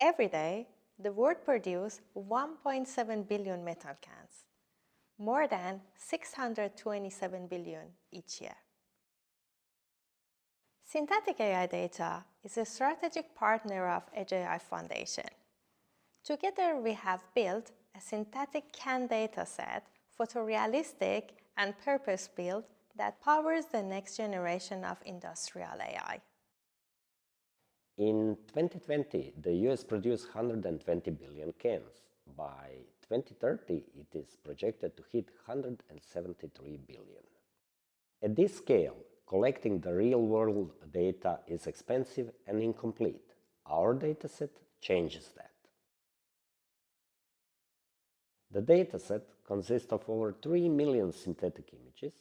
Every day, the world produces 1.7 billion metal cans, more than 627 billion each year. Synthetic AI Data is a strategic partner of Edge AI Foundation. Together, we have built a synthetic can dataset, photorealistic and purpose-built, that powers the next generation of industrial AI. In 2020, the US produced 120 billion cans. By 2030, it is projected to hit 173 billion. At this scale, collecting the real-world data is expensive and incomplete. Our dataset changes that. The dataset consists of over 3 million synthetic images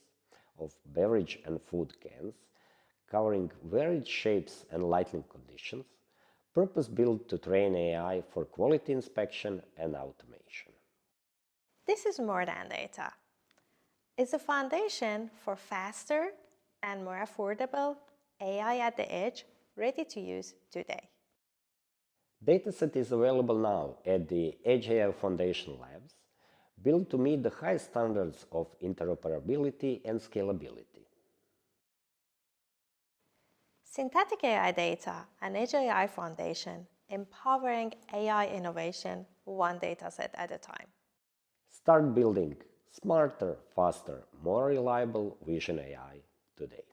of beverage and food cans, covering varied shapes and lighting conditions, purpose-built to train AI for quality inspection and automation. This is more than data. It's a foundation for faster and more affordable AI at the edge, ready to use today. Dataset is available now at the Edge AI Foundation labs, built to meet the high standards of interoperability and scalability. Synthetic AI Data and Edge AI Foundation, empowering AI innovation one dataset at a time. Start building smarter, faster, more reliable vision AI today.